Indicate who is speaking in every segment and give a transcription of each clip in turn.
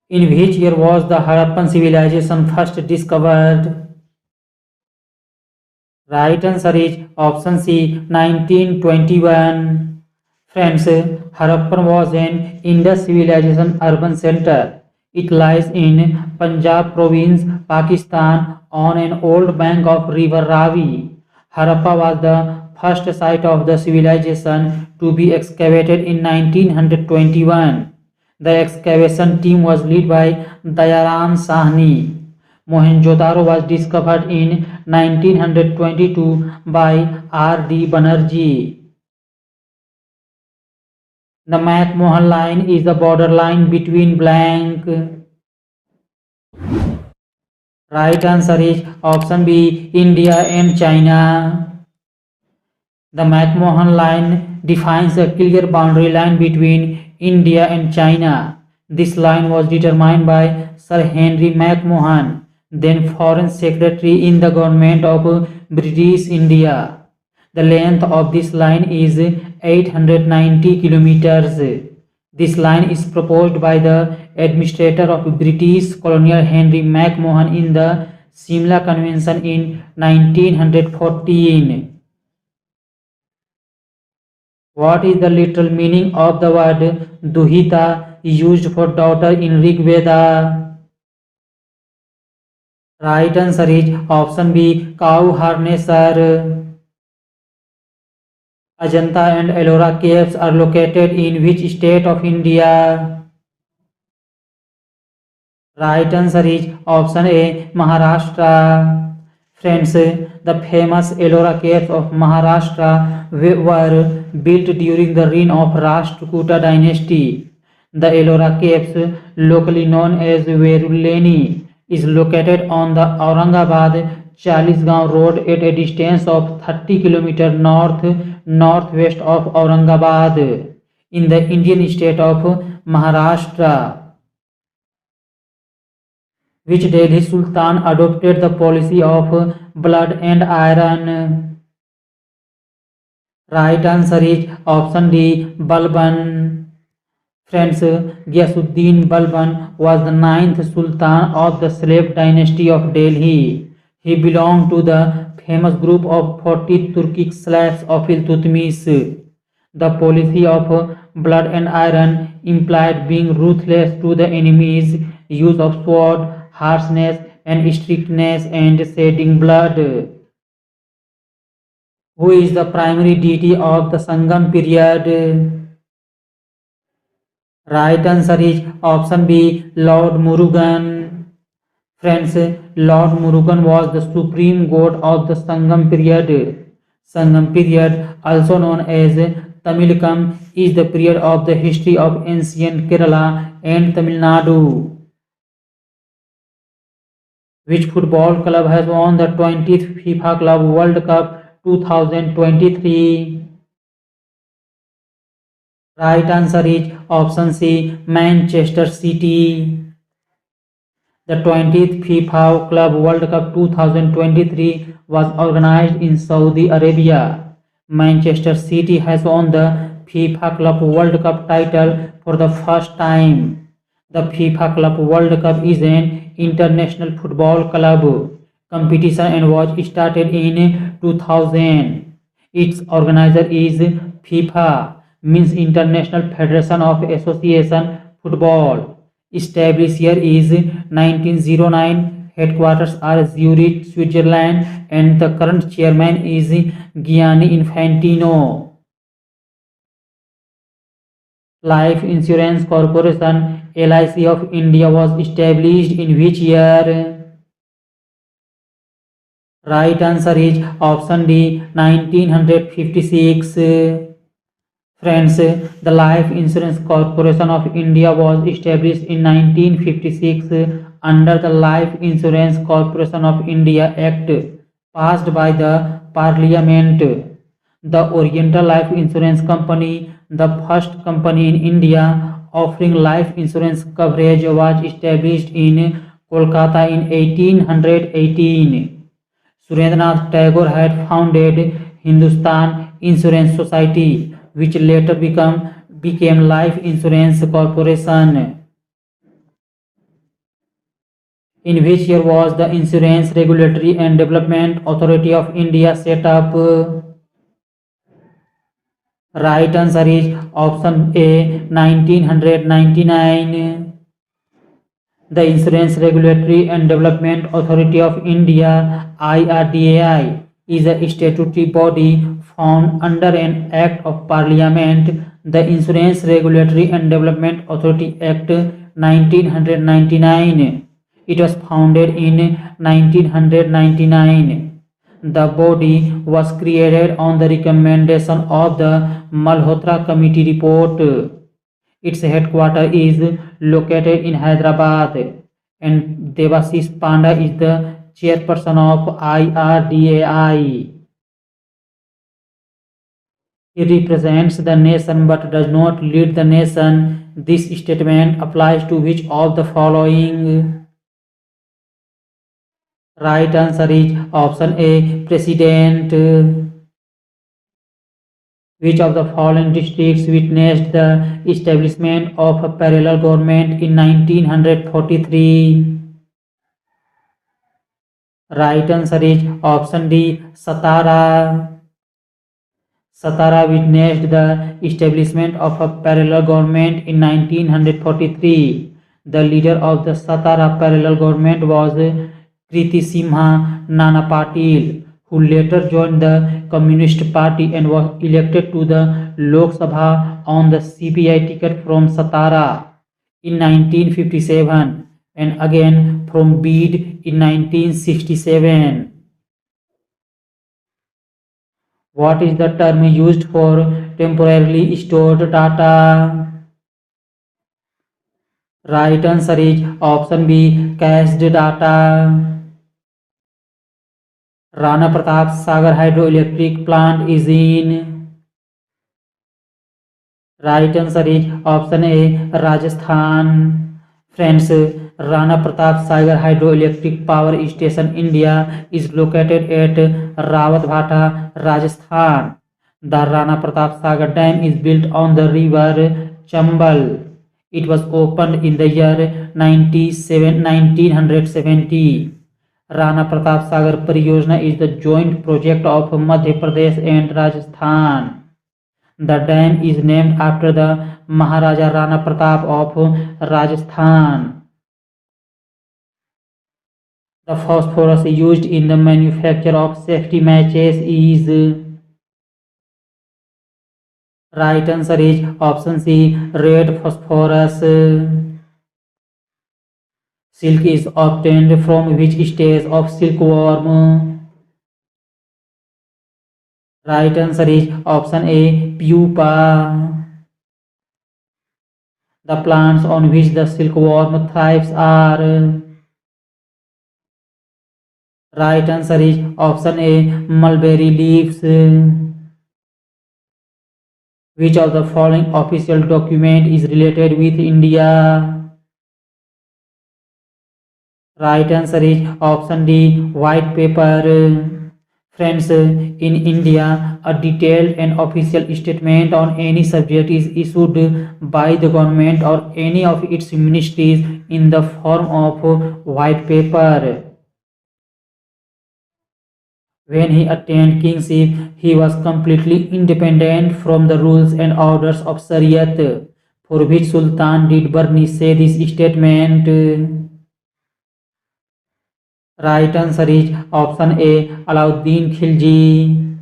Speaker 1: In which year was the Harappan civilization first discovered? Right answer is option C, 1921. Friends, Harappan was an Indus civilization urban center. It lies in Punjab province, Pakistan, on an old bank of river Ravi. Harappa was the first site of the civilization to be excavated in 1921. The excavation team was led by Dayaram Sahni. Mohenjo-daro was discovered in 1922 by R. D. Banerjee. The McMahon line is the borderline between blank. Right answer is option B, India and China. The McMahon line defines a clear boundary line between India and China. This line was determined by Sir Henry McMahon, then Foreign Secretary in the government of British India. The length of this line is 890 kilometers. This line is proposed by the administrator of British colonial Henry McMahon in the Simla Convention in 1914. What is the literal meaning of the word Duhita used for daughter in Rig Veda? Right answer is option B, cow harnesser. Ajanta and Ellora caves are located in which state of India? Right answer is option A, Maharashtra. Friends, the famous Ellora caves of Maharashtra were built during the reign of Rashtrakuta dynasty. The Ellora caves, locally known as Veruleni, is located on the Aurangabad-Chalisgaon road at a distance of 30 km north-northwest of Aurangabad in the Indian state of Maharashtra. Which Delhi Sultan adopted the policy of blood and iron? Right answer is option D, Balban. Friends, Ghiyasuddin Balban was the 9th Sultan of the slave dynasty of Delhi. He belonged to the famous group of 40 Turkic slaves of Iltutmish. The policy of blood and iron implied being ruthless to the enemies, use of sword, harshness and strictness, and shedding blood. Who is the primary deity of the Sangam period? Right answer is option B, Lord Murugan. Friends, Lord Murugan was the supreme god of the Sangam period. Sangam period, also known as Tamilakam, is the period of the history of ancient Kerala and Tamil Nadu. Which football club has won the 20th FIFA Club World Cup 2023? Right answer is option C, Manchester City. The 20th FIFA Club World Cup 2023 was organized in Saudi Arabia. Manchester City has won the FIFA Club World Cup title for the first time. The FIFA Club World Cup is an international football club competition and was started in 2000. Its organizer is FIFA, means International Federation of Association Football. Established year is 1909. Headquarters are Zurich, Switzerland, and the current chairman is Gianni Infantino. Life Insurance Corporation LIC of India was established in which year? Right answer is option D, 1956. Friends, the Life Insurance Corporation of India was established in 1956 under the Life Insurance Corporation of India Act passed by the Parliament. The Oriental Life Insurance Company, the first company in India offering life insurance coverage, was established in Kolkata in 1818. Surendranath Tagore had founded Hindustan Insurance Society, which later became Life Insurance Corporation. In which year was the Insurance Regulatory and Development Authority of India set up? Right answer is option A, 1999. The Insurance Regulatory and Development Authority of India (IRDAI) is a statutory body formed under an Act of Parliament, the Insurance Regulatory and Development Authority Act 1999. It was founded in 1999. The body was created on the recommendation of the Malhotra Committee report. Its headquarters is located in Hyderabad, and Devashish Panda is the chairperson of IRDAI. He represents the nation but does not lead the nation. This statement applies to which of the following? Right answer is option A, President. Which of the following districts witnessed the establishment of a parallel government in 1943? Right answer is option D, Satara. Satara witnessed the establishment of a parallel government in 1943. The leader of the Satara parallel government was Kriti Simha Nana Patil, who later joined the Communist Party and was elected to the Lok Sabha on the CPI ticket from Satara in 1957 and again from Bid in 1967. What is the term used for temporarily stored data? Right answer is option B, cached data. Rana Pratap Sagar hydroelectric plant is in. Right answer is option A, Rajasthan. Friends, Rana Pratap Sagar hydroelectric power station India is located at Rawatbhata, Rajasthan. The Rana Pratap Sagar dam is built on the river Chambal. It was opened in the year 1970. Rana Pratap Sagar Pariyojana is the joint project of Madhya Pradesh and Rajasthan. The dam is named after the Maharaja Rana Pratap of Rajasthan. The phosphorus used in the manufacture of safety matches is. Right answer is option C, red phosphorus. Silk is obtained from which stage of silkworm? Right answer is option A, pupa. The plants on which the silkworm thrives are. Right answer is option A, mulberry leaves. Which of the following official document is related with India? Right answer is option D, white paper. Friends, in India, a detailed and official statement on any subject is issued by the government or any of its ministries in the form of white paper. When he attained kingship, he was completely independent from the rules and orders of Shariat, for which Sultan did Burni say this statement. Right answer is option A, Alauddin Khilji.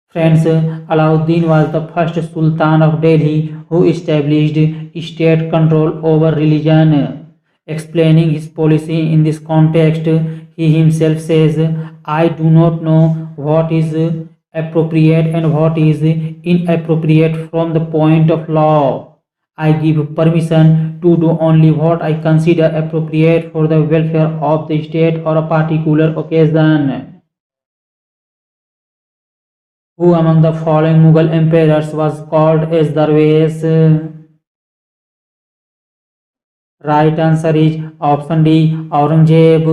Speaker 1: Friends, Alauddin was the first Sultan of Delhi who established state control over religion. Explaining his policy in this context, he himself says, I do not know what is appropriate and what is inappropriate from the point of law. I give permission to do only what I consider appropriate for the welfare of the state or a particular occasion. Who among the following Mughal emperors was called as Darwesh? Right answer is option D, Aurangzeb.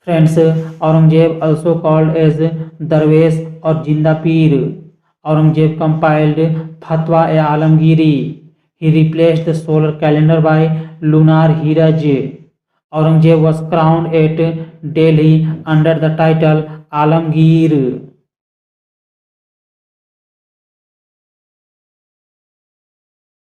Speaker 1: Friends, Aurangzeb, also called as Darwesh or Jinda Peer. Aurangzeb compiled Fatwa-e-Alamgiri. He replaced the solar calendar by lunar Hiraj. Aurangzeb was crowned at Delhi under the title Alamgir.